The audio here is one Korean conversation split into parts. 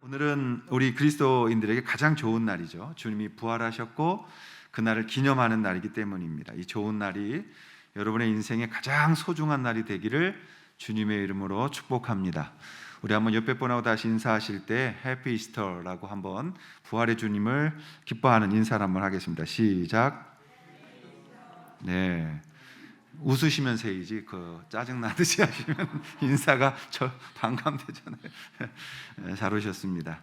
오늘은 우리 그리스도인들에게 가장 좋은 날이죠. 주님이 부활하셨고 그날을 기념하는 날이기 때문입니다. 이 좋은 날이 여러분의 인생의 가장 소중한 날이 되기를 주님의 이름으로 축복합니다. 우리 한번 옆에 분하고 다시 인사하실 때 해피 이스터라고 한번 부활의 주님을 기뻐하는 인사를 한번 하겠습니다. 시작. 네. 웃으시면서 해야지 짜증나듯이 하시면 인사가 반감되잖아요. 네, 잘 오셨습니다.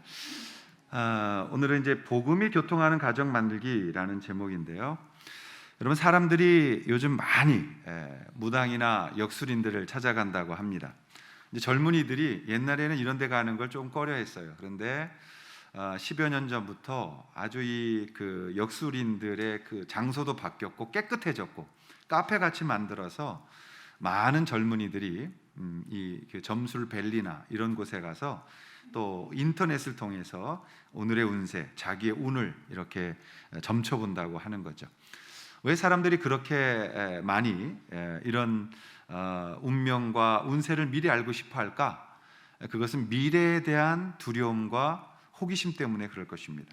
오늘은 이제 복음이 교통하는 가정 만들기라는 제목인데요. 여러분, 사람들이 요즘 많이 무당이나 역술인들을 찾아간다고 합니다. 이제 젊은이들이 옛날에는 이런 데 가는 걸 좀 꺼려했어요. 그런데 10여 년 전부터 아주 그 역술인들의 그 장소도 바뀌었고 깨끗해졌고 카페같이 만들어서 많은 젊은이들이 그 점술밸리나 이런 곳에 가서 또 인터넷을 통해서 오늘의 운세, 자기의 운을 이렇게 점쳐본다고 하는 거죠. 왜 사람들이 그렇게 많이 이런 운명과 운세를 미리 알고 싶어 할까? 그것은 미래에 대한 두려움과 호기심 때문에 그럴 것입니다.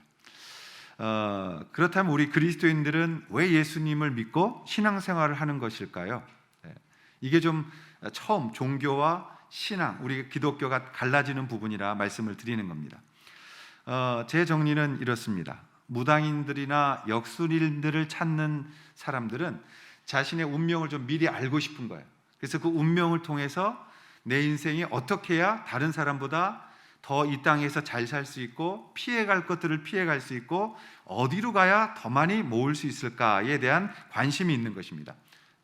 그렇다면 우리 그리스도인들은 왜 예수님을 믿고 신앙생활을 하는 것일까요? 이게 좀 처음 종교와 신앙, 우리 기독교가 갈라지는 부분이라 말씀을 드리는 겁니다. 제 정리는 이렇습니다. 무당인들이나 역술인들을 찾는 사람들은 자신의 운명을 좀 미리 알고 싶은 거예요. 그래서 그 운명을 통해서 내 인생이 어떻게 해야 다른 사람보다 더 이 땅에서 잘 살 수 있고 피해갈 것들을 피해갈 수 있고 어디로 가야 더 많이 모을 수 있을까에 대한 관심이 있는 것입니다.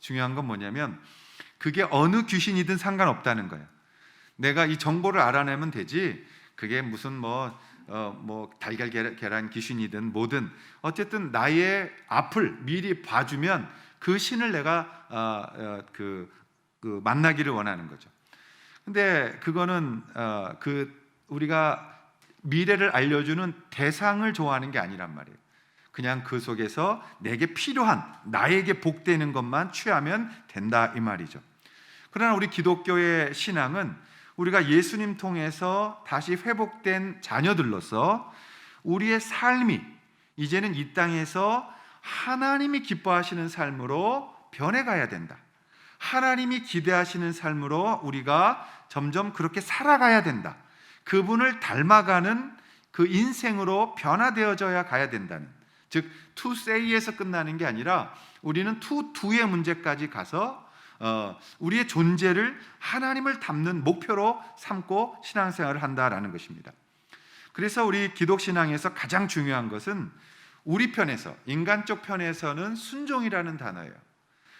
중요한 건 뭐냐면 그게 어느 귀신이든 상관없다는 거예요. 내가 이 정보를 알아내면 되지 그게 무슨 달걀 계란 귀신이든 뭐든 어쨌든 나의 앞을 미리 봐주면 그 신을 내가 만나기를 원하는 거죠. 근데 그거는 우리가 미래를 알려주는 대상을 좋아하는 게 아니란 말이에요. 그냥 그 속에서 내게 필요한 나에게 복되는 것만 취하면 된다 이 말이죠. 그러나 우리 기독교의 신앙은 우리가 예수님 통해서 다시 회복된 자녀들로서 우리의 삶이 이제는 이 땅에서 하나님이 기뻐하시는 삶으로 변해가야 된다. 하나님이 기대하시는 삶으로 우리가 점점 그렇게 살아가야 된다. 그분을 닮아가는 그 인생으로 변화되어져야 가야 된다는, 즉 to say에서 끝나는 게 아니라 우리는 to do의 문제까지 가서 우리의 존재를 하나님을 닮는 목표로 삼고 신앙생활을 한다라는 것입니다. 그래서 우리 기독신앙에서 가장 중요한 것은 우리 편에서, 인간적 편에서는 순종이라는 단어예요.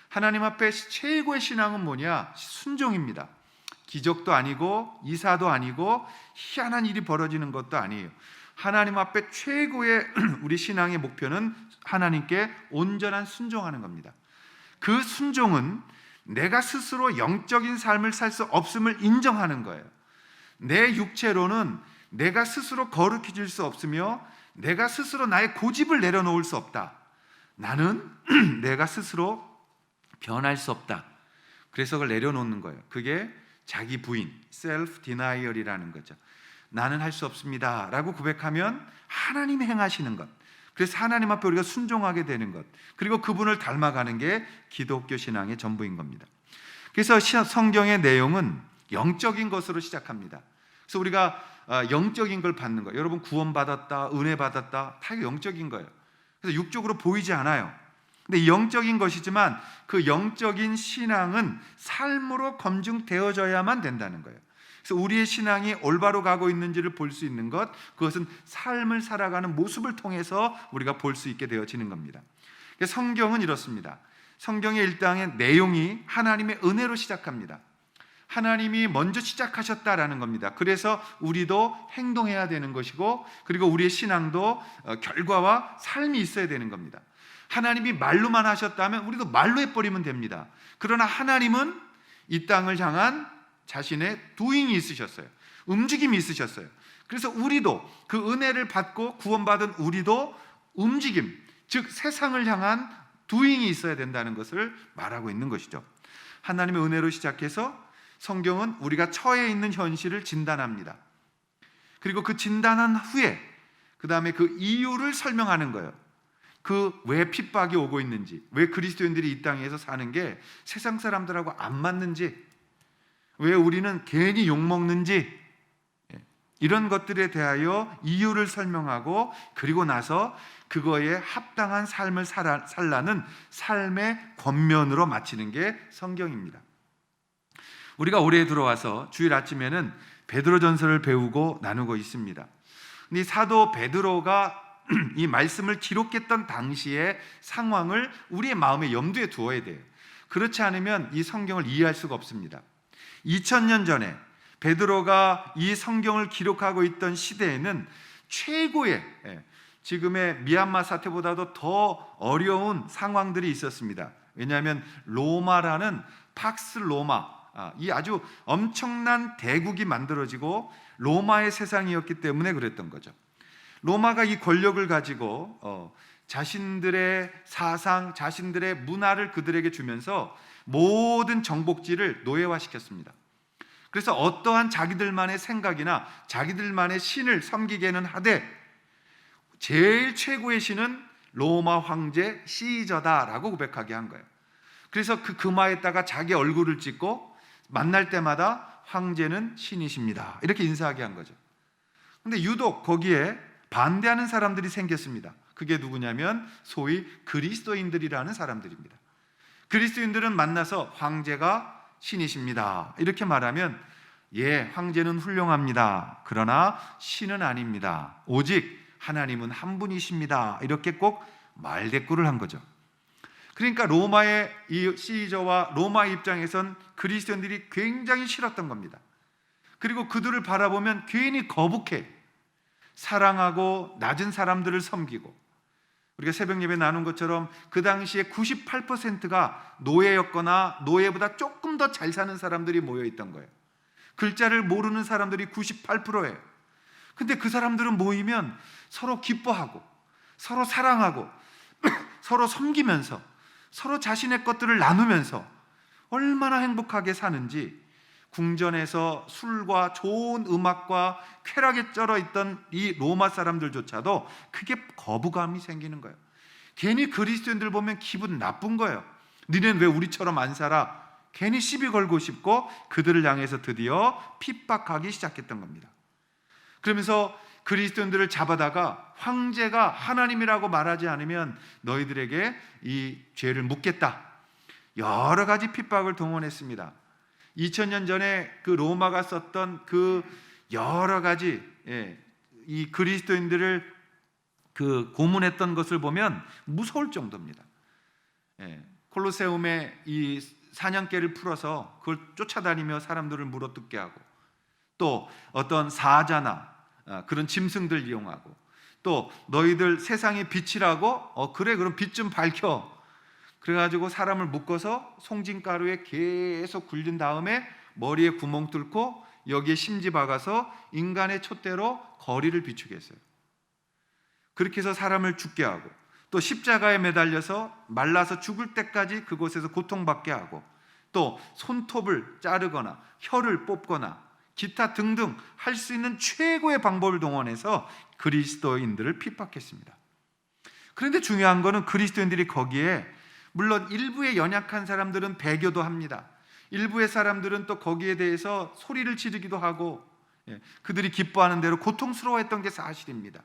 하나님 앞에 최고의 신앙은 뭐냐? 순종입니다. 기적도 아니고 이사도 아니고 희한한 일이 벌어지는 것도 아니에요. 하나님 앞에 최고의 우리 신앙의 목표는 하나님께 온전한 순종하는 겁니다. 그 순종은 내가 스스로 영적인 삶을 살 수 없음을 인정하는 거예요. 내 육체로는 내가 스스로 거룩해질 수 없으며 내가 스스로 나의 고집을 내려놓을 수 없다. 나는 내가 스스로 변할 수 없다. 그래서 그걸 내려놓는 거예요. 그게 자기 부인, 셀프 디나이얼이라는 거죠. 나는 할 수 없습니다 라고 고백하면 하나님이 행하시는 것, 그래서 하나님 앞에 우리가 순종하게 되는 것, 그리고 그분을 닮아가는 게 기독교 신앙의 전부인 겁니다. 그래서 성경의 내용은 영적인 것으로 시작합니다. 그래서 우리가 영적인 걸 받는 거예요. 여러분 구원받았다, 은혜 받았다, 다 영적인 거예요. 그래서 육적으로 보이지 않아요. 근데 영적인 것이지만 그 영적인 신앙은 삶으로 검증되어져야만 된다는 거예요. 그래서 우리의 신앙이 올바로 가고 있는지를 볼 수 있는 것, 그것은 삶을 살아가는 모습을 통해서 우리가 볼 수 있게 되어지는 겁니다. 성경은 이렇습니다. 성경의 일당의 내용이 하나님의 은혜로 시작합니다. 하나님이 먼저 시작하셨다라는 겁니다. 그래서 우리도 행동해야 되는 것이고, 그리고 우리의 신앙도 결과와 삶이 있어야 되는 겁니다. 하나님이 말로만 하셨다면 우리도 말로 해버리면 됩니다. 그러나 하나님은 이 땅을 향한 자신의 도잉이 있으셨어요. 움직임이 있으셨어요. 그래서 우리도 그 은혜를 받고 구원받은 우리도 움직임, 즉 세상을 향한 도잉이 있어야 된다는 것을 말하고 있는 것이죠. 하나님의 은혜로 시작해서 성경은 우리가 처해 있는 현실을 진단합니다. 그리고 그 진단한 후에 그 다음에 그 이유를 설명하는 거예요. 그 왜 핍박이 오고 있는지, 왜 그리스도인들이 이 땅에서 사는 게 세상 사람들하고 안 맞는지, 왜 우리는 괜히 욕먹는지, 이런 것들에 대하여 이유를 설명하고 그리고 나서 그거에 합당한 삶을 살라는 삶의 권면으로 마치는 게 성경입니다. 우리가 올해 들어와서 주일 아침에는 베드로전서를 배우고 나누고 있습니다. 이 사도 베드로가 이 말씀을 기록했던 당시의 상황을 우리의 마음에 염두에 두어야 돼요. 그렇지 않으면 이 성경을 이해할 수가 없습니다. 2000년 전에 베드로가 이 성경을 기록하고 있던 시대에는 최고의, 지금의 미얀마 사태보다도 더 어려운 상황들이 있었습니다. 왜냐하면 로마라는 팍스 로마, 이 아주 엄청난 대국이 만들어지고 로마의 세상이었기 때문에 그랬던 거죠. 로마가 이 권력을 가지고 자신들의 사상, 자신들의 문화를 그들에게 주면서 모든 정복지를 노예화시켰습니다. 그래서 어떠한 자기들만의 생각이나 자기들만의 신을 섬기게는 하되 제일 최고의 신은 로마 황제 시저다라고 고백하게 한 거예요. 그래서 그 금화에다가 자기 얼굴을 찍고 만날 때마다 황제는 신이십니다 이렇게 인사하게 한 거죠. 근데 유독 거기에 반대하는 사람들이 생겼습니다. 그게 누구냐면 소위 그리스도인들이라는 사람들입니다. 그리스도인들은 만나서 황제가 신이십니다 이렇게 말하면, 예, 황제는 훌륭합니다. 그러나 신은 아닙니다. 오직 하나님은 한 분이십니다. 이렇게 꼭 말대꾸를 한 거죠. 그러니까 로마의 이 시저와 로마 입장에선 그리스도인들이 굉장히 싫었던 겁니다. 그리고 그들을 바라보면 괜히 거북해. 사랑하고 낮은 사람들을 섬기고, 우리가 새벽 예배 나눈 것처럼 그 당시에 98%가 노예였거나 노예보다 조금 더 잘 사는 사람들이 모여 있던 거예요. 글자를 모르는 사람들이 98%예요. 근데 그 사람들은 모이면 서로 기뻐하고 서로 사랑하고 서로 섬기면서 서로 자신의 것들을 나누면서 얼마나 행복하게 사는지, 궁전에서 술과 좋은 음악과 쾌락에 쩔어 있던 이 로마 사람들조차도 그게 거부감이 생기는 거예요. 괜히 그리스도인들 보면 기분 나쁜 거예요. 니네는 왜 우리처럼 안 살아? 괜히 시비 걸고 싶고 그들을 향해서 드디어 핍박하기 시작했던 겁니다. 그러면서 그리스도인들을 잡아다가 황제가 하나님이라고 말하지 않으면 너희들에게 이 죄를 묻겠다, 여러 가지 핍박을 동원했습니다. 2000년 전에 그 로마가 썼던 그 여러 가지, 이 그리스도인들을 그 고문했던 것을 보면 무서울 정도입니다. 콜로세움에 이 사냥개를 풀어서 그걸 쫓아다니며 사람들을 물어뜯게 하고, 또 어떤 사자나 그런 짐승들 이용하고, 또 너희들 세상의 빛이라고, 그래 그럼 빛 좀 밝혀, 그래가지고 사람을 묶어서 송진가루에 계속 굴린 다음에 머리에 구멍 뚫고 여기에 심지 박아서 인간의 촛대로 거리를 비추게 했어요. 그렇게 해서 사람을 죽게 하고, 또 십자가에 매달려서 말라서 죽을 때까지 그곳에서 고통받게 하고, 또 손톱을 자르거나 혀를 뽑거나 기타 등등 할 수 있는 최고의 방법을 동원해서 그리스도인들을 핍박했습니다. 그런데 중요한 거는 그리스도인들이 거기에, 물론 일부의 연약한 사람들은 배교도 합니다. 일부의 사람들은 또 거기에 대해서 소리를 지르기도 하고, 그들이 기뻐하는 대로 고통스러워했던 게 사실입니다.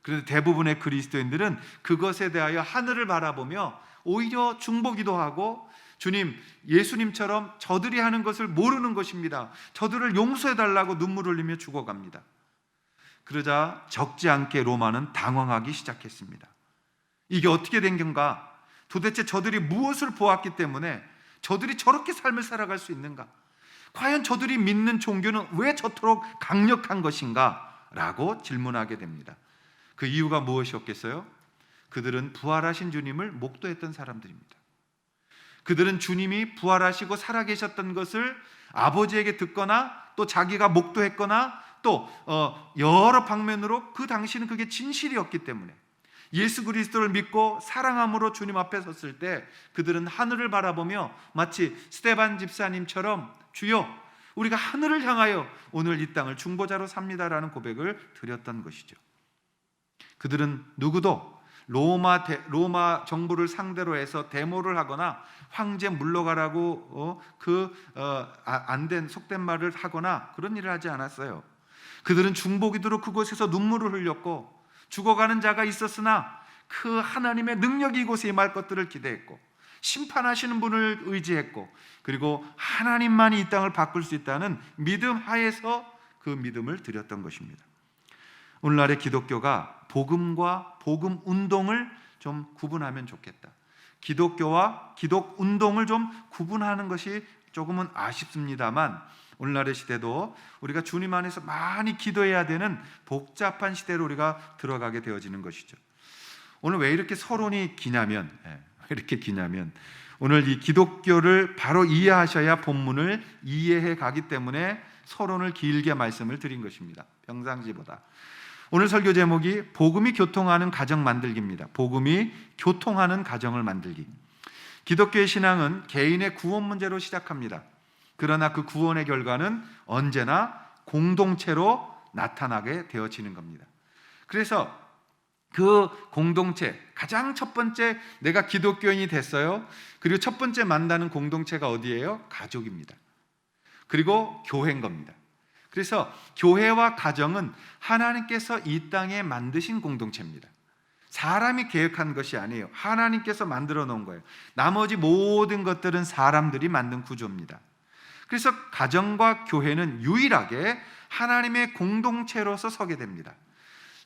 그런데 대부분의 그리스도인들은 그것에 대하여 하늘을 바라보며 오히려 중보기도 하고, 주님, 예수님처럼 저들이 하는 것을 모르는 것입니다. 저들을 용서해달라고 눈물을 흘리며 죽어갑니다. 그러자 적지 않게 로마는 당황하기 시작했습니다. 이게 어떻게 된 건가? 도대체 저들이 무엇을 보았기 때문에 저들이 저렇게 삶을 살아갈 수 있는가? 과연 저들이 믿는 종교는 왜 저토록 강력한 것인가? 라고 질문하게 됩니다. 그 이유가 무엇이었겠어요? 그들은 부활하신 주님을 목도했던 사람들입니다. 그들은 주님이 부활하시고 살아계셨던 것을 아버지에게 듣거나 또 자기가 목도했거나 또 여러 방면으로 그 당시는 그게 진실이었기 때문에 예수 그리스도를 믿고 사랑함으로 주님 앞에 섰을 때 그들은 하늘을 바라보며 마치 스데반 집사님처럼, 주여, 우리가 하늘을 향하여 오늘 이 땅을 중보자로 삽니다라는 고백을 드렸던 것이죠. 그들은 누구도 로마 정부를 상대로 해서 데모를 하거나 황제 물러가라고 안 된 속된 말을 하거나 그런 일을 하지 않았어요. 그들은 중보기도로 그곳에서 눈물을 흘렸고, 죽어가는 자가 있었으나 그 하나님의 능력이 이곳에 임할 것들을 기대했고, 심판하시는 분을 의지했고, 그리고 하나님만이 이 땅을 바꿀 수 있다는 믿음 하에서 그 믿음을 드렸던 것입니다. 오늘날의 기독교가 복음과 복음 운동을 좀 구분하면 좋겠다. 기독교와 기독 운동을 좀 구분하는 것이 조금은 아쉽습니다만, 오늘날의 시대도 우리가 주님 안에서 많이 기도해야 되는 복잡한 시대로 우리가 들어가게 되어지는 것이죠. 오늘 왜 이렇게 서론이 기냐면, 오늘 이 기독교를 바로 이해하셔야 본문을 이해해 가기 때문에 서론을 길게 말씀을 드린 것입니다. 평상시보다. 오늘 설교 제목이 복음이 교통하는 가정 만들기입니다. 복음이 교통하는 가정을 만들기. 기독교의 신앙은 개인의 구원 문제로 시작합니다. 그러나 그 구원의 결과는 언제나 공동체로 나타나게 되어지는 겁니다. 그래서 그 공동체, 가장 첫 번째, 내가 기독교인이 됐어요. 그리고 첫 번째 만나는 공동체가 어디예요? 가족입니다. 그리고 교회인 겁니다. 그래서 교회와 가정은 하나님께서 이 땅에 만드신 공동체입니다. 사람이 계획한 것이 아니에요. 하나님께서 만들어 놓은 거예요. 나머지 모든 것들은 사람들이 만든 구조입니다. 그래서 가정과 교회는 유일하게 하나님의 공동체로서 서게 됩니다.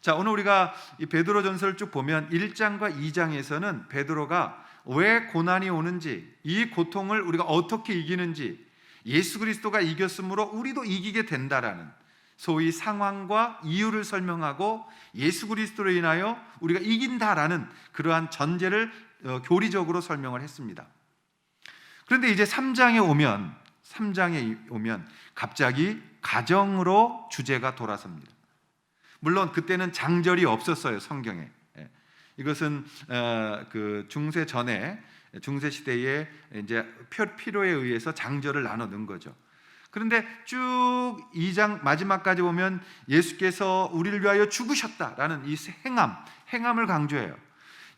자, 오늘 우리가 이 베드로전서를 쭉 보면 1장과 2장에서는 베드로가 왜 고난이 오는지, 이 고통을 우리가 어떻게 이기는지, 예수 그리스도가 이겼으므로 우리도 이기게 된다라는 소위 상황과 이유를 설명하고 예수 그리스도로 인하여 우리가 이긴다라는 그러한 전제를 교리적으로 설명을 했습니다. 그런데 이제 3장에 오면 갑자기 가정으로 주제가 돌아섭니다. 물론 그때는 장절이 없었어요, 성경에. 이것은 그 중세 전에, 중세 시대에 이제 필요에 의해서 장절을 나눠 넣은 거죠. 그런데 쭉 2장 마지막까지 보면 예수께서 우리를 위하여 죽으셨다라는 이 행함을 강조해요.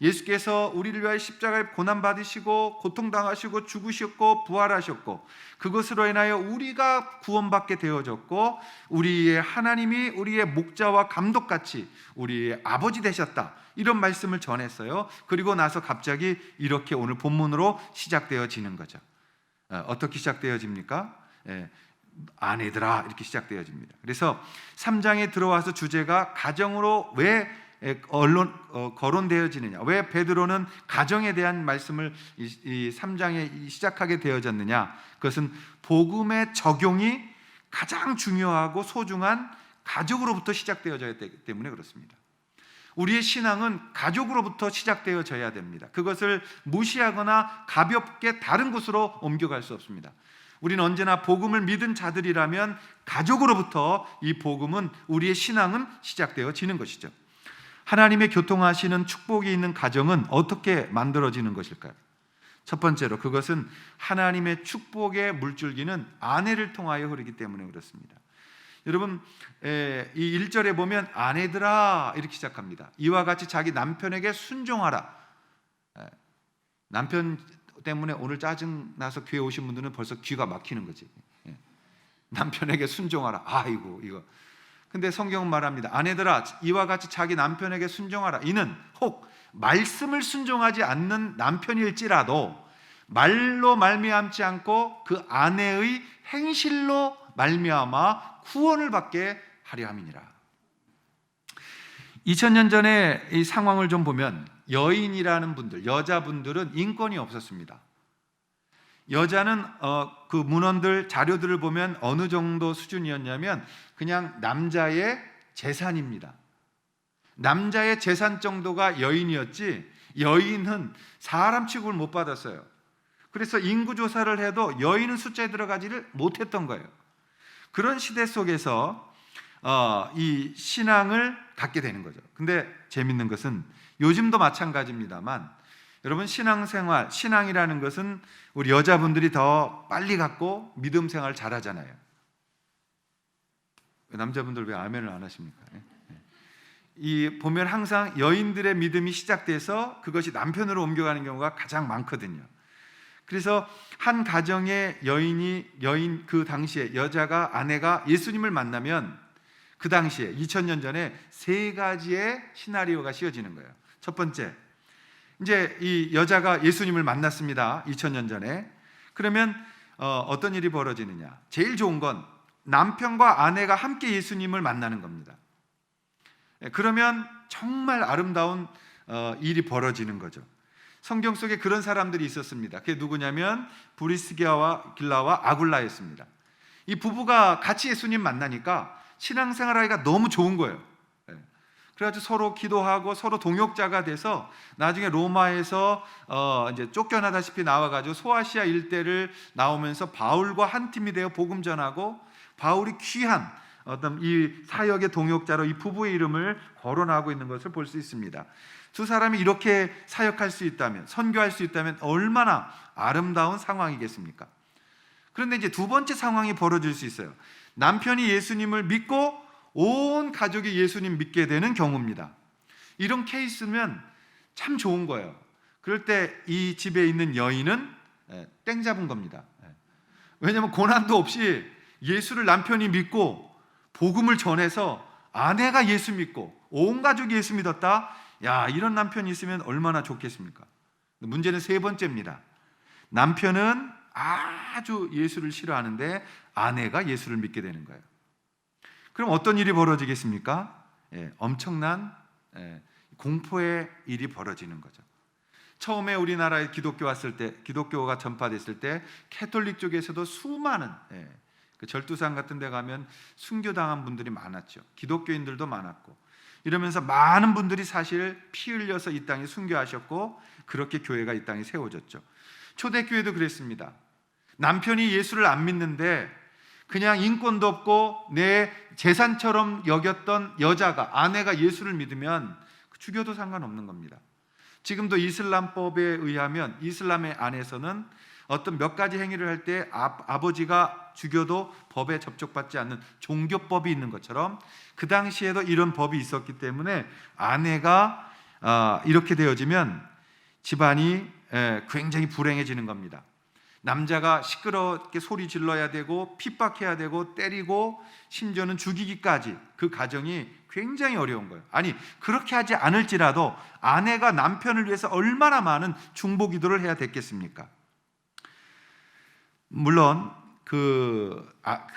예수께서 우리를 위하여 십자가에 고난받으시고 고통당하시고 죽으셨고 부활하셨고, 그것으로 인하여 우리가 구원받게 되어졌고, 우리의 하나님이 우리의 목자와 감독같이 우리의 아버지 되셨다, 이런 말씀을 전했어요. 그리고 나서 갑자기 이렇게 오늘 본문으로 시작되어지는 거죠. 어떻게 시작되어집니까? 아내들아, 이렇게 시작되어집니다. 그래서 3장에 들어와서 주제가 가정으로 왜 거론되어지느냐, 왜 베드로는 가정에 대한 말씀을 이 3장에 시작하게 되어졌느냐, 그것은 복음의 적용이 가장 중요하고 소중한 가족으로부터 시작되어져야 되기 때문에 그렇습니다. 우리의 신앙은 가족으로부터 시작되어져야 됩니다. 그것을 무시하거나 가볍게 다른 곳으로 옮겨갈 수 없습니다. 우리는 언제나 복음을 믿은 자들이라면 가족으로부터 이 복음은, 우리의 신앙은 시작되어지는 것이죠. 하나님의 교통하시는 축복이 있는 가정은 어떻게 만들어지는 것일까요? 첫 번째로 그것은 하나님의 축복의 물줄기는 아내를 통하여 흐르기 때문에 그렇습니다. 여러분, 이 1절에 보면 아내들아 이렇게 시작합니다. 이와 같이 자기 남편에게 순종하라. 남편 때문에 오늘 짜증나서 교회 오신 분들은 벌써 귀가 막히는 거지. 남편에게 순종하라. 아이고 이거. 근데 성경은 말합니다. 아내들아 이와 같이 자기 남편에게 순종하라. 이는 혹 말씀을 순종하지 않는 남편일지라도 말로 말미암지 않고 그 아내의 행실로 말미암아 구원을 받게 하려 함이니라. 2000년 전에 이 상황을 좀 보면 여인이라는 분들, 여자분들은 인권이 없었습니다. 여자는 그 문헌들, 자료들을 보면 어느 정도 수준이었냐면 그냥 남자의 재산입니다. 남자의 재산 정도가 여인이었지, 여인은 사람 취급을 못 받았어요. 그래서 인구조사를 해도 여인은 숫자에 들어가지를 못했던 거예요. 그런 시대 속에서 이 신앙을 갖게 되는 거죠. 근데 재밌는 것은 요즘도 마찬가지입니다만, 여러분 신앙생활, 신앙이라는 것은 우리 여자분들이 더 빨리 갖고 믿음 생활 잘하잖아요. 남자분들 왜 아멘을 안 하십니까? 이 보면 항상 여인들의 믿음이 시작돼서 그것이 남편으로 옮겨가는 경우가 가장 많거든요. 그래서 한 가정의 여인 그 당시에 여자가 아내가 예수님을 만나면 그 당시에 2000년 전에 세 가지의 시나리오가 씌워지는 거예요. 첫 번째, 이제 이 여자가 예수님을 만났습니다. 2000년 전에. 그러면 어떤 일이 벌어지느냐? 제일 좋은 건 남편과 아내가 함께 예수님을 만나는 겁니다. 그러면 정말 아름다운 일이 벌어지는 거죠. 성경 속에 그런 사람들이 있었습니다. 그게 누구냐면 브리스기라와 아굴라였습니다. 이 부부가 같이 예수님 만나니까 신앙생활하기가 너무 좋은 거예요. 그래가지고 서로 기도하고 서로 동역자가 돼서 나중에 로마에서 이제 쫓겨나다시피 나와가지고 소아시아 일대를 나오면서 바울과 한 팀이 되어 복음 전하고, 바울이 귀한 어떤 이 사역의 동역자로 이 부부의 이름을 거론하고 있는 것을 볼 수 있습니다. 두 사람이 이렇게 사역할 수 있다면, 선교할 수 있다면 얼마나 아름다운 상황이겠습니까? 그런데 이제 두 번째 상황이 벌어질 수 있어요. 남편이 예수님을 믿고 온 가족이 예수님 믿게 되는 경우입니다. 이런 케이스면 참 좋은 거예요. 그럴 때 이 집에 있는 여인은 땡 잡은 겁니다. 왜냐하면 고난도 없이 예수를 남편이 믿고 복음을 전해서 아내가 예수 믿고 온 가족이 예수 믿었다. 야, 이런 남편이 있으면 얼마나 좋겠습니까? 문제는 세 번째입니다. 남편은 아주 예수를 싫어하는데 아내가 예수를 믿게 되는 거예요. 그럼 어떤 일이 벌어지겠습니까? 엄청난 공포의 일이 벌어지는 거죠. 처음에 우리나라에 기독교가 전파됐을 때 캐톨릭 쪽에서도 수많은 그 절두상 같은 데 가면 순교당한 분들이 많았죠. 기독교인들도 많았고, 이러면서 많은 분들이 사실 피 흘려서 이 땅에 순교하셨고, 그렇게 교회가 이 땅에 세워졌죠. 초대교회도 그랬습니다. 남편이 예수를 안 믿는데 그냥 인권도 없고 내 재산처럼 여겼던 여자가, 아내가 예수를 믿으면 죽여도 상관없는 겁니다. 지금도 이슬람법에 의하면 이슬람의 안에서는 어떤 몇 가지 행위를 할 때 아버지가 죽여도 법에 접촉받지 않는 종교법이 있는 것처럼 그 당시에도 이런 법이 있었기 때문에 아내가 이렇게 되어지면 집안이 굉장히 불행해지는 겁니다. 남자가 시끄럽게 소리 질러야 되고 핍박해야 되고 때리고 심지어는 죽이기까지, 그 가정이 굉장히 어려운 거예요. 아니, 그렇게 하지 않을지라도 아내가 남편을 위해서 얼마나 많은 중보 기도를 해야 됐겠습니까? 물론 그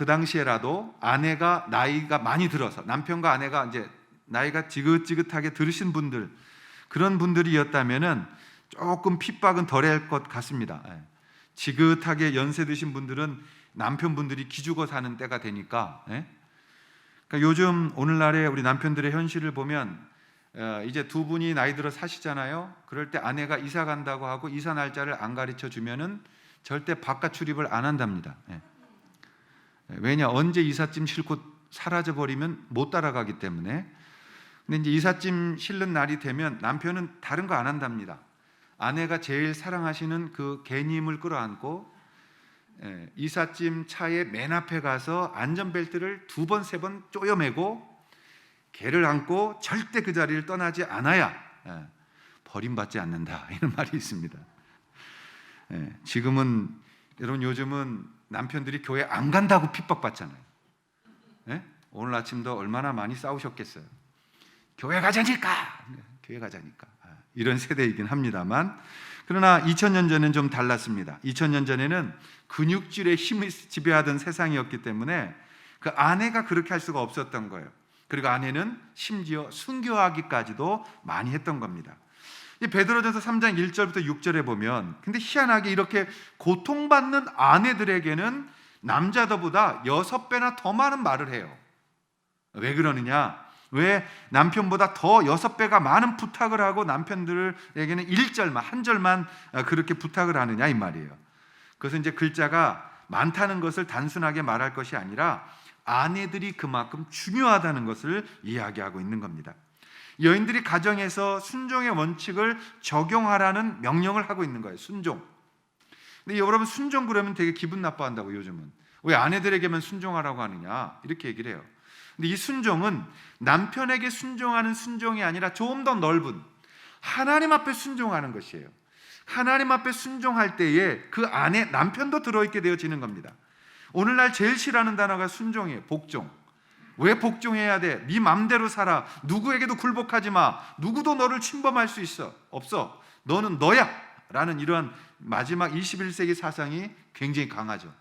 당시에라도 아내가 나이가 많이 들어서, 남편과 아내가 이제 나이가 지긋지긋하게 들으신 분들, 그런 분들이었다면은 조금 핍박은 덜할 것 같습니다. 지긋하게 연세 드신 분들은 남편분들이 기죽어 사는 때가 되니까. 그러니까 요즘 오늘날의 우리 남편들의 현실을 보면 이제 두 분이 나이 들어 사시잖아요. 그럴 때 아내가 이사 간다고 하고 이사 날짜를 안 가르쳐 주면은 절대 바깥 출입을 안 한답니다. 왜냐, 언제 이삿짐 싣고 사라져 버리면 못 따라가기 때문에. 근데 이제 이삿짐 실는 날이 되면 남편은 다른 거 안 한답니다. 아내가 제일 사랑하시는 그 개님을 끌어안고 이삿짐 차의 맨 앞에 가서 안전벨트를 2번, 3번 쪼여매고 개를 안고 절대 그 자리를 떠나지 않아야 버림받지 않는다, 이런 말이 있습니다. 지금은 여러분, 요즘은 남편들이 교회 안 간다고 핍박받잖아요. 오늘 아침도 얼마나 많이 싸우셨겠어요. 교회 가자니까, 교회 가자니까. 이런 세대이긴 합니다만, 그러나 2000년 전에는 좀 달랐습니다. 2000년 전에는 근육질의 힘이 지배하던 세상이었기 때문에 그 아내가 그렇게 할 수가 없었던 거예요. 그리고 아내는 심지어 순교하기까지도 많이 했던 겁니다. 이 베드로전서 3장 1절부터 6절에 보면, 근데 희한하게 이렇게 고통받는 아내들에게는 남자들보다 6배나 더 많은 말을 해요. 왜 그러느냐? 왜 남편보다 더 6배가 많은 부탁을 하고 남편들에게는 1절만, 한 절만 그렇게 부탁을 하느냐, 이 말이에요. 그것은 이제 글자가 많다는 것을 단순하게 말할 것이 아니라 아내들이 그만큼 중요하다는 것을 이야기하고 있는 겁니다. 여인들이 가정에서 순종의 원칙을 적용하라는 명령을 하고 있는 거예요. 순종. 근데 여러분, 순종 그러면 되게 기분 나빠한다고, 요즘은. 왜 아내들에게만 순종하라고 하느냐, 이렇게 얘기를 해요. 근데 이 순종은 남편에게 순종하는 순종이 아니라 좀 더 넓은 하나님 앞에 순종하는 것이에요. 하나님 앞에 순종할 때에 그 안에 남편도 들어있게 되어지는 겁니다. 오늘날 제일 싫어하는 단어가 순종이에요. 복종. 왜 복종해야 돼? 네 맘대로 살아. 누구에게도 굴복하지 마. 누구도 너를 침범할 수 없어. 너는 너야. 라는 이러한 마지막 21세기 사상이 굉장히 강하죠.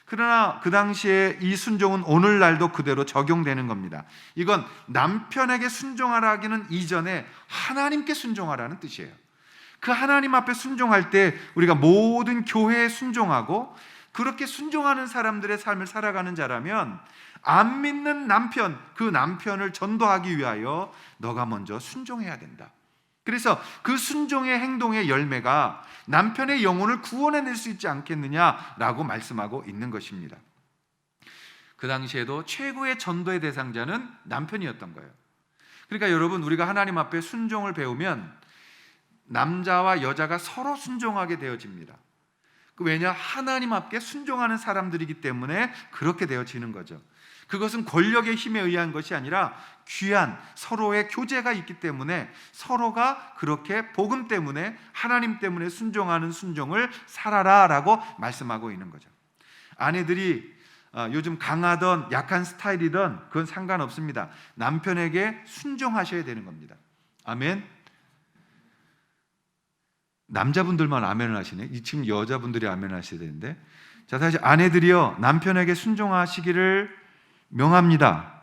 그러나 그 당시에 이 순종은 오늘날도 그대로 적용되는 겁니다. 이건 남편에게 순종하라 하기는 이전에 하나님께 순종하라는 뜻이에요. 그 하나님 앞에 순종할 때 우리가 모든 교회에 순종하고 그렇게 순종하는 사람들의 삶을 살아가는 자라면 안 믿는 남편, 그 남편을 전도하기 위하여 너가 먼저 순종해야 된다. 그래서 그 순종의 행동의 열매가 남편의 영혼을 구원해낼 수 있지 않겠느냐라고 말씀하고 있는 것입니다. 그 당시에도 최고의 전도의 대상자는 남편이었던 거예요. 그러니까 여러분, 우리가 하나님 앞에 순종을 배우면 남자와 여자가 서로 순종하게 되어집니다. 왜냐? 하나님 앞에 순종하는 사람들이기 때문에 그렇게 되어지는 거죠. 그것은 권력의 힘에 의한 것이 아니라 귀한 서로의 교제가 있기 때문에 서로가 그렇게 복음 때문에 하나님 때문에 순종하는 순종을 살아라라고 말씀하고 있는 거죠. 아내들이 요즘 강하던 약한 스타일이던 그건 상관없습니다. 남편에게 순종하셔야 되는 겁니다. 아멘. 남자분들만 아멘을 하시네. 지금 여자분들이 아멘을 하셔야 되는데. 자, 다시 아내들이요, 남편에게 순종하시기를 명합니다.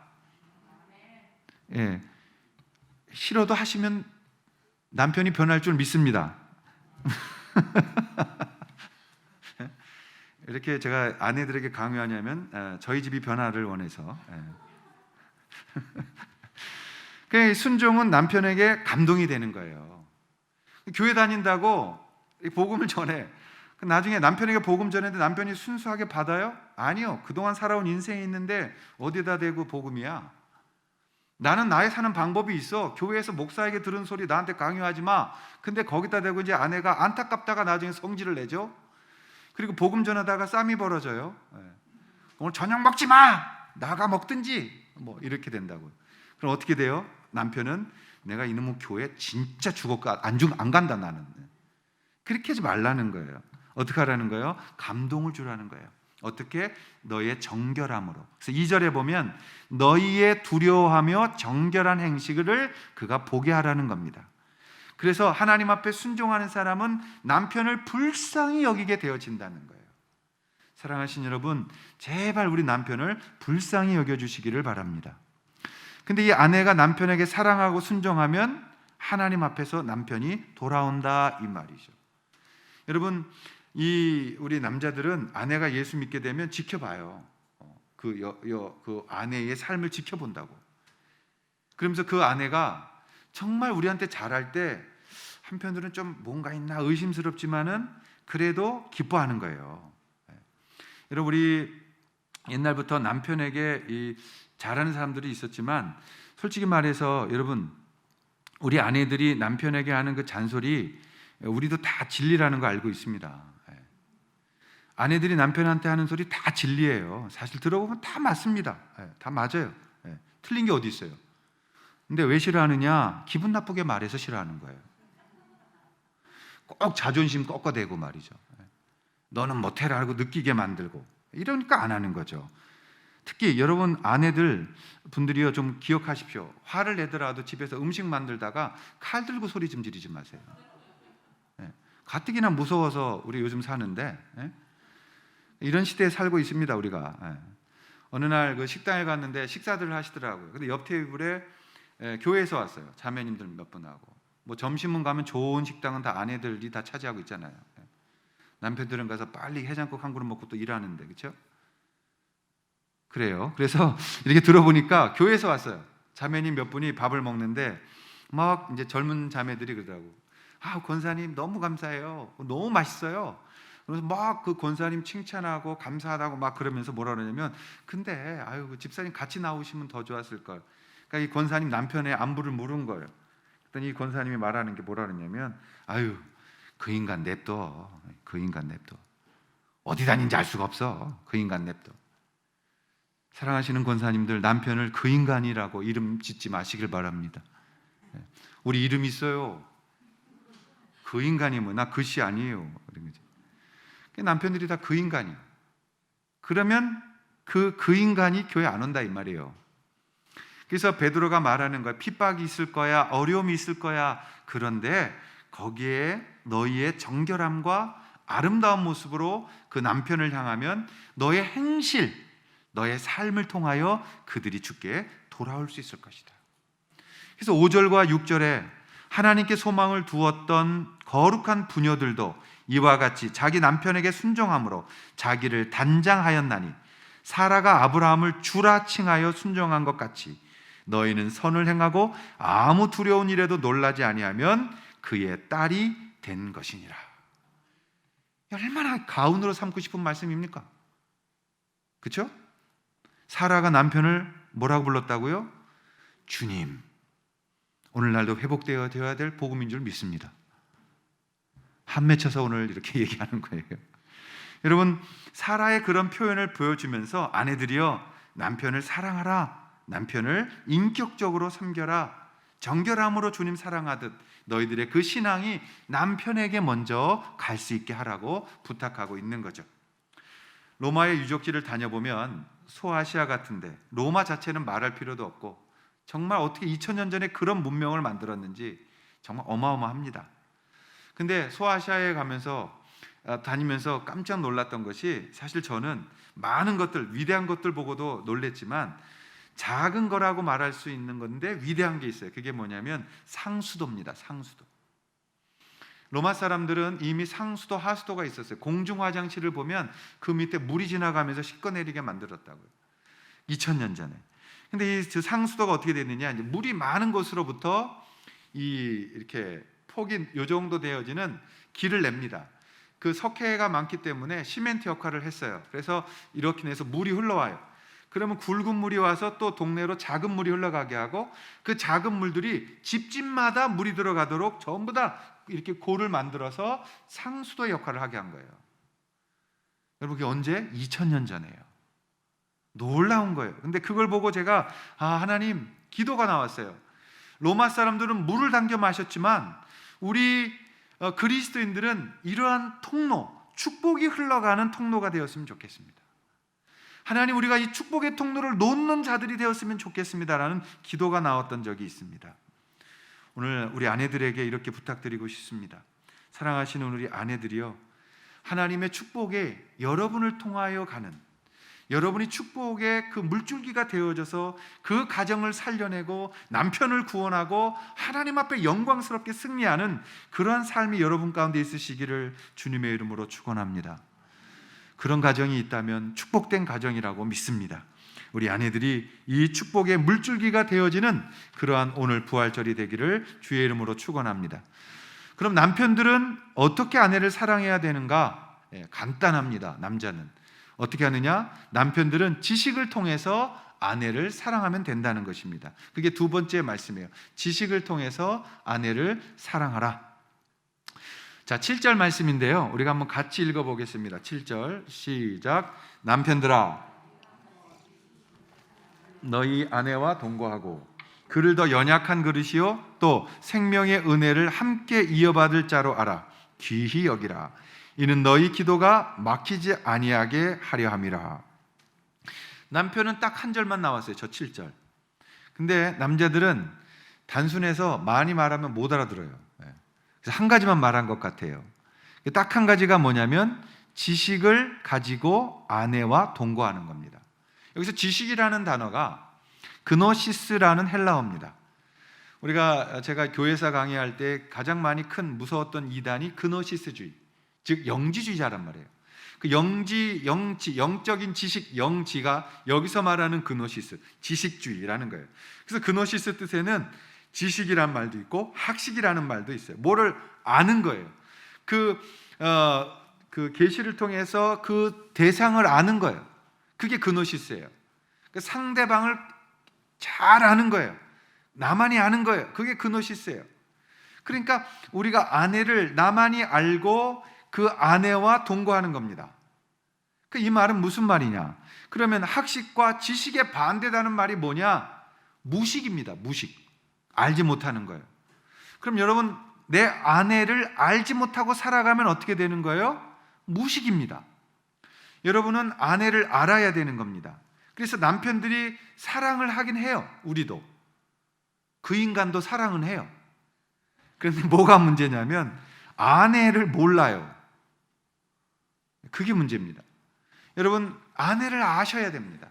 예, 싫어도 하시면 남편이 변할 줄 믿습니다. 이렇게 제가 아내들에게 강요하냐면 저희 집이 변화를 원해서. 그 순종은 남편에게 감동이 되는 거예요. 교회 다닌다고 복음을 전해. 나중에 남편에게 복음 전했는데 남편이 순수하게 받아요? 아니요. 그동안 살아온 인생이 있는데 어디다 대고 복음이야? 나는 나의 사는 방법이 있어. 교회에서 목사에게 들은 소리 나한테 강요하지 마. 근데 거기다 대고 이제 아내가 안타깝다가 나중에 성질을 내죠. 그리고 복음 전하다가 싸움이 벌어져요. 오늘 저녁 먹지 마. 나가 먹든지 뭐 이렇게 된다고요. 그럼 어떻게 돼요? 남편은 내가 이놈의 교회 진짜 죽었까 안 간다 나는. 그렇게 하지 말라는 거예요. 어떻게 하라는 거예요? 감동을 주라는 거예요. 어떻게? 너의 정결함으로. 그래서 2절에 보면 너희의 두려워하며 정결한 행식을 그가 보게 하라는 겁니다. 그래서 하나님 앞에 순종하는 사람은 남편을 불쌍히 여기게 되어진다는 거예요. 사랑하신 여러분, 제발 우리 남편을 불쌍히 여겨주시기를 바랍니다. 근데 이 아내가 남편에게 사랑하고 순종하면 하나님 앞에서 남편이 돌아온다 이 말이죠. 여러분, 우리 남자들은 아내가 예수 믿게 되면 지켜봐요. 그 아내의 삶을 지켜본다고. 그러면서 그 아내가 정말 우리한테 잘할 때 한편으로는 좀 뭔가 있나 의심스럽지만은 그래도 기뻐하는 거예요. 여러분, 우리 옛날부터 남편에게 잘하는 사람들이 있었지만 솔직히 말해서 여러분, 우리 아내들이 남편에게 하는 그 잔소리 우리도 다 진리라는 거 알고 있습니다. 아내들이 남편한테 하는 소리 다 진리예요. 사실 들어보면 다 맞습니다. 다 맞아요. 틀린 게 어디 있어요? 근데 왜 싫어하느냐? 기분 나쁘게 말해서 싫어하는 거예요. 꼭 자존심 꺾어대고 말이죠. 너는 못해라 하고 느끼게 만들고 이러니까 안 하는 거죠. 특히 여러분 아내들 분들이요, 좀 기억하십시오. 화를 내더라도 집에서 음식 만들다가 칼 들고 소리 좀 지르지 마세요. 가뜩이나 무서워서 우리 요즘 사는데 이런 시대에 살고 있습니다 우리가. 어느 날 그 식당에 갔는데 식사들을 하시더라고요. 근데 옆 테이블에 교회에서 왔어요. 자매님들 몇 분하고. 뭐 점심은 가면 좋은 식당은 다 아내들이 다 차지하고 있잖아요. 남편들은 가서 빨리 해장국 한 그릇 먹고 또 일하는데, 그렇죠? 그래요. 그래서 이렇게 들어보니까 교회에서 왔어요. 자매님 몇 분이 밥을 먹는데 막 이제 젊은 자매들이 그러더라고. 권사님 너무 감사해요. 너무 맛있어요. 그래서 막 그 권사님 칭찬하고 감사하다고 막 그러면서 뭐라 그러냐면, 근데 집사님 같이 나오시면 더 좋았을 걸. 그러니까 이 권사님 남편의 안부를 물은 거예요. 그랬더니 이 권사님이 말하는 게 뭐라 그러냐면, 그 인간 냅둬. 그 인간 냅둬. 어디 다닌지 알 수가 없어. 그 인간 냅둬. 사랑하시는 권사님들, 남편을 그 인간이라고 이름 짓지 마시길 바랍니다. 우리 이름 있어요. 그 인간이 뭐, 나 그씨 아니에요. 남편들이 다 그 인간이에요. 그러면 그 인간이 교회 안 온다 이 말이에요. 그래서 베드로가 말하는 거야. 핍박이 있을 거야, 어려움이 있을 거야. 그런데 거기에 너희의 정결함과 아름다운 모습으로 그 남편을 향하면 너의 행실, 너의 삶을 통하여 그들이 주께 돌아올 수 있을 것이다. 그래서 5절과 6절에 하나님께 소망을 두었던 거룩한 부녀들도 이와 같이 자기 남편에게 순종함으로 자기를 단장하였나니 사라가 아브라함을 주라 칭하여 순종한 것 같이 너희는 선을 행하고 아무 두려운 일에도 놀라지 아니하면 그의 딸이 된 것이니라. 얼마나 가훈으로 삼고 싶은 말씀입니까? 그렇죠? 사라가 남편을 뭐라고 불렀다고요? 주님. 오늘날도 회복되어야 될 복음인 줄 믿습니다. 한 맺혀서 오늘 이렇게 얘기하는 거예요. 여러분, 사라의 그런 표현을 보여주면서 아내들이여 남편을 사랑하라, 남편을 인격적으로 섬겨라, 정결함으로 주님 사랑하듯 너희들의 그 신앙이 남편에게 먼저 갈 수 있게 하라고 부탁하고 있는 거죠. 로마의 유적지를 다녀보면 소아시아 같은데 로마 자체는 말할 필요도 없고 정말 어떻게 2000년 전에 그런 문명을 만들었는지 정말 어마어마합니다. 근데 소아시아에 가면서 다니면서 깜짝 놀랐던 것이, 사실 저는 많은 것들, 위대한 것들 보고도 놀랬지만 작은 거라고 말할 수 있는 건데 위대한 게 있어요. 그게 뭐냐면 상수도입니다. 상수도. 로마 사람들은 이미 상수도, 하수도가 있었어요. 공중 화장실을 보면 그 밑에 물이 지나가면서 씻어내리게 만들었다고요. 2000년 전에. 근데 이 상수도가 어떻게 됐느냐? 이제 물이 많은 곳으로부터 이렇게 폭이 요 정도 되어지는 길을 냅니다. 그 석회가 많기 때문에 시멘트 역할을 했어요. 그래서 이렇게 해서 물이 흘러와요. 그러면 굵은 물이 와서 또 동네로 작은 물이 흘러가게 하고 그 작은 물들이 집집마다 물이 들어가도록 전부 다 이렇게 고를 만들어서 상수도 역할을 하게 한 거예요. 여러분, 그게 언제? 2000년 전이에요. 놀라운 거예요. 근데 그걸 보고 제가 하나님, 기도가 나왔어요. 로마 사람들은 물을 당겨 마셨지만 우리 그리스도인들은 이러한 통로, 축복이 흘러가는 통로가 되었으면 좋겠습니다. 하나님, 우리가 이 축복의 통로를 놓는 자들이 되었으면 좋겠습니다라는 기도가 나왔던 적이 있습니다. 오늘 우리 아내들에게 이렇게 부탁드리고 싶습니다. 사랑하시는 우리 아내들이요, 하나님의 축복에 여러분을 통하여 가는, 여러분이 축복의 그 물줄기가 되어져서 그 가정을 살려내고 남편을 구원하고 하나님 앞에 영광스럽게 승리하는 그러한 삶이 여러분 가운데 있으시기를 주님의 이름으로 축원합니다. 그런 가정이 있다면 축복된 가정이라고 믿습니다. 우리 아내들이 이 축복의 물줄기가 되어지는 그러한 오늘 부활절이 되기를 주의 이름으로 축원합니다. 그럼 남편들은 어떻게 아내를 사랑해야 되는가? 간단합니다. 남자는 어떻게 하느냐? 남편들은 지식을 통해서 아내를 사랑하면 된다는 것입니다. 그게 두 번째 말씀이에요. 지식을 통해서 아내를 사랑하라. 자, 7절 말씀인데요, 우리가 한번 같이 읽어보겠습니다. 7절 시작. 남편들아, 너희 아내와 동거하고 그를 더 연약한 그릇이요 또 생명의 은혜를 함께 이어받을 자로 알아 귀히 여기라. 이는 너희 기도가 막히지 아니하게 하려 함이라. 남편은 딱 한 절만 나왔어요. 저 7절. 근데 남자들은 단순해서 많이 말하면 못 알아들어요. 그래서 한 가지만 말한 것 같아요. 딱 한 가지가 뭐냐면 지식을 가지고 아내와 동거하는 겁니다. 여기서 지식이라는 단어가 그노시스라는 헬라어입니다. 제가 교회사 강의할 때 가장 많이 큰 무서웠던 이단이 그노시스주의, 즉 영지주의자란 말이에요. 그 영적인 지식, 영지가 여기서 말하는 그노시스, 지식주의라는 거예요. 그래서 그노시스 뜻에는 지식이란 말도 있고 학식이라는 말도 있어요. 뭐를 아는 거예요. 그 계시를 통해서 그 대상을 아는 거예요. 그게 그노시스예요. 그 상대방을 잘 아는 거예요. 나만이 아는 거예요. 그게 그노시스예요. 그러니까 우리가 아내를 나만이 알고 그 아내와 동거하는 겁니다. 이 말은 무슨 말이냐? 그러면 학식과 지식에 반대다는 말이 뭐냐? 무식입니다. 무식. 알지 못하는 거예요. 그럼 여러분, 내 아내를 알지 못하고 살아가면 어떻게 되는 거예요? 무식입니다. 여러분은 아내를 알아야 되는 겁니다. 그래서 남편들이 사랑을 하긴 해요. 우리도. 그 인간도 사랑은 해요. 그런데 뭐가 문제냐면 아내를 몰라요. 그게 문제입니다. 여러분, 아내를 아셔야 됩니다.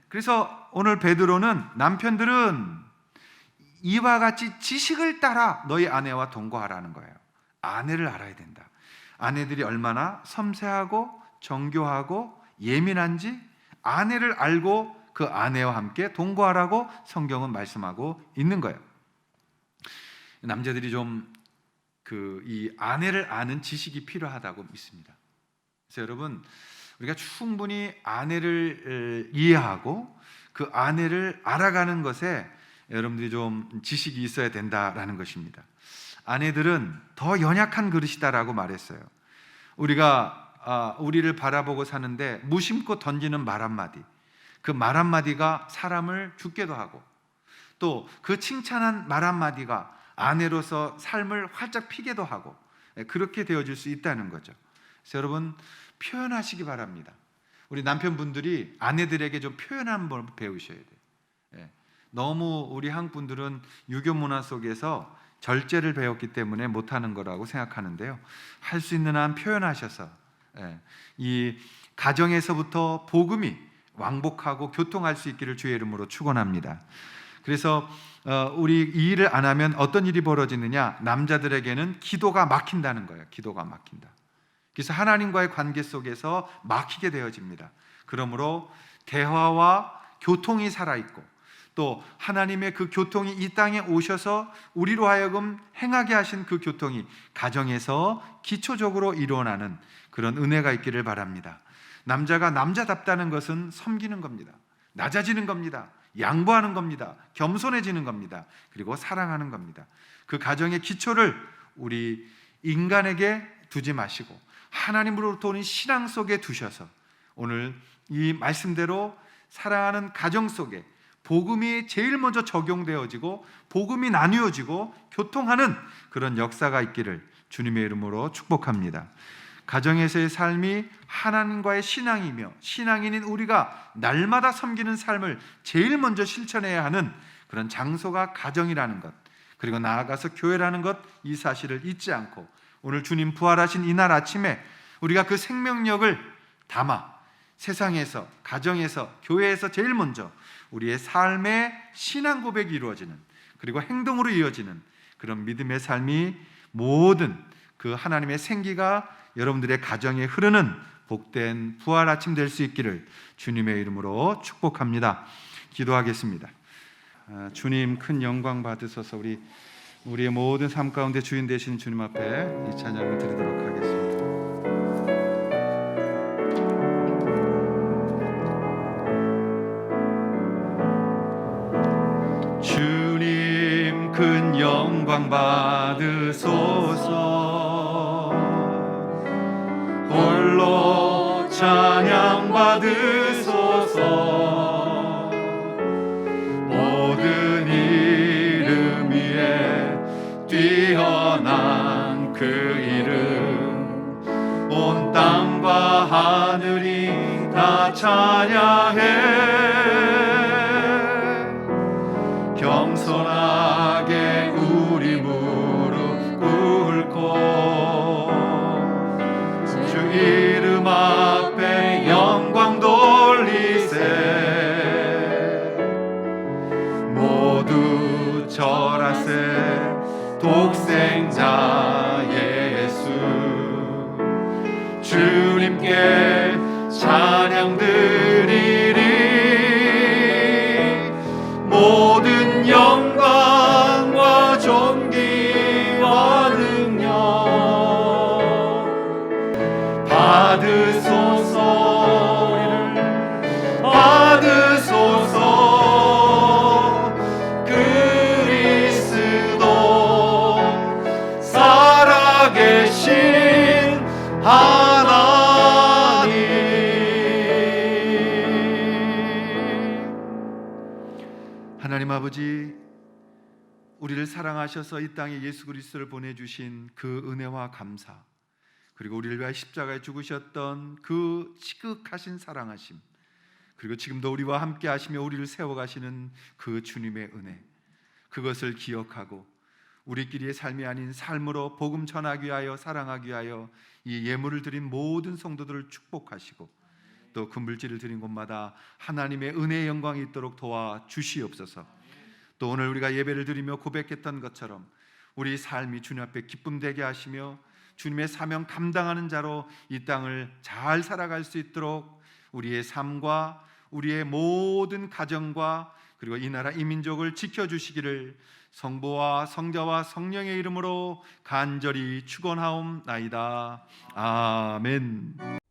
그래서 오늘 베드로는 남편들은 이와 같이 지식을 따라 너희 아내와 동거하라는 거예요. 아내를 알아야 된다. 아내들이 얼마나 섬세하고 정교하고 예민한지 아내를 알고 그 아내와 함께 동거하라고 성경은 말씀하고 있는 거예요. 남자들이 좀 이 아내를 아는 지식이 필요하다고 믿습니다. 그래서 여러분, 우리가 충분히 아내를 이해하고 그 아내를 알아가는 것에 여러분들이 좀 지식이 있어야 된다라는 것입니다. 아내들은 더 연약한 그릇이다라고 말했어요. 우리를 바라보고 사는데 무심코 던지는 말 한마디, 그 말 한마디가 사람을 죽게도 하고 또 그 칭찬한 말 한마디가 아내로서 삶을 활짝 피게도 하고 그렇게 되어질 수 있다는 거죠. 그래서 여러분, 표현하시기 바랍니다. 우리 남편분들이 아내들에게 좀 표현하는 걸 배우셔야 돼요. 너무 우리 한국 분들은 유교 문화 속에서 절제를 배웠기 때문에 못하는 거라고 생각하는데요. 할 수 있는 한 표현하셔서 이 가정에서부터 복음이 왕복하고 교통할 수 있기를 주의 이름으로 축원합니다. 그래서 우리 이 일을 안 하면 어떤 일이 벌어지느냐? 남자들에게는 기도가 막힌다는 거예요. 기도가 막힌다. 그래서 하나님과의 관계 속에서 막히게 되어집니다. 그러므로 대화와 교통이 살아있고 또 하나님의 그 교통이 이 땅에 오셔서 우리로 하여금 행하게 하신 그 교통이 가정에서 기초적으로 일어나는 그런 은혜가 있기를 바랍니다. 남자가 남자답다는 것은 섬기는 겁니다. 낮아지는 겁니다. 양보하는 겁니다. 겸손해지는 겁니다. 그리고 사랑하는 겁니다. 그 가정의 기초를 우리 인간에게 두지 마시고 하나님으로부터 오는 신앙 속에 두셔서 오늘 이 말씀대로 사랑하는 가정 속에 복음이 제일 먼저 적용되어지고 복음이 나누어지고 교통하는 그런 역사가 있기를 주님의 이름으로 축복합니다. 가정에서의 삶이 하나님과의 신앙이며 신앙인인 우리가 날마다 섬기는 삶을 제일 먼저 실천해야 하는 그런 장소가 가정이라는 것, 그리고 나아가서 교회라는 것, 이 사실을 잊지 않고 오늘 주님 부활하신 이날 아침에 우리가 그 생명력을 담아 세상에서, 가정에서, 교회에서 제일 먼저 우리의 삶의 신앙 고백이 이루어지는, 그리고 행동으로 이어지는 그런 믿음의 삶이 모든 그 하나님의 생기가 여러분들의 가정에 흐르는 복된 부활 아침 될 수 있기를 주님의 이름으로 축복합니다. 기도하겠습니다. 주님, 큰 영광 받으소서. 우리의 모든 삶 가운데 주인 되시는 주님 앞에 이 찬양을 드리도록 하겠습니다. 주님, 큰 영광 받으소서. 홀로 찬양 받으소서. 모든 이름 위에 뛰어난 그 이름, 온 땅과 하늘이 다 찬양해. 겸손하게 우리 무릎 꿇고 주 이름 앞에 영광 돌리세. 모두 절하세. 독생자의 하나님 아버지, 우리를 사랑하셔서 이 땅에 예수 그리스도를 보내주신 그 은혜와 감사, 그리고 우리를 위하여 십자가에 죽으셨던 그 지극하신 사랑하심, 그리고 지금도 우리와 함께 하시며 우리를 세워가시는 그 주님의 은혜, 그것을 기억하고 우리끼리의 삶이 아닌 삶으로 복음 전하기 위하여, 사랑하기 위하여 이 예물을 드린 모든 성도들을 축복하시고 또 그 물질을 드린 곳마다 하나님의 은혜의 영광이 있도록 도와주시옵소서. 또 오늘 우리가 예배를 드리며 고백했던 것처럼 우리 삶이 주님 앞에 기쁨되게 하시며 주님의 사명 감당하는 자로 이 땅을 잘 살아갈 수 있도록 우리의 삶과 우리의 모든 가정과 그리고 이 나라 이 민족을 지켜주시기를 성부와 성자와 성령의 이름으로 간절히 축원하옵나이다. 아멘.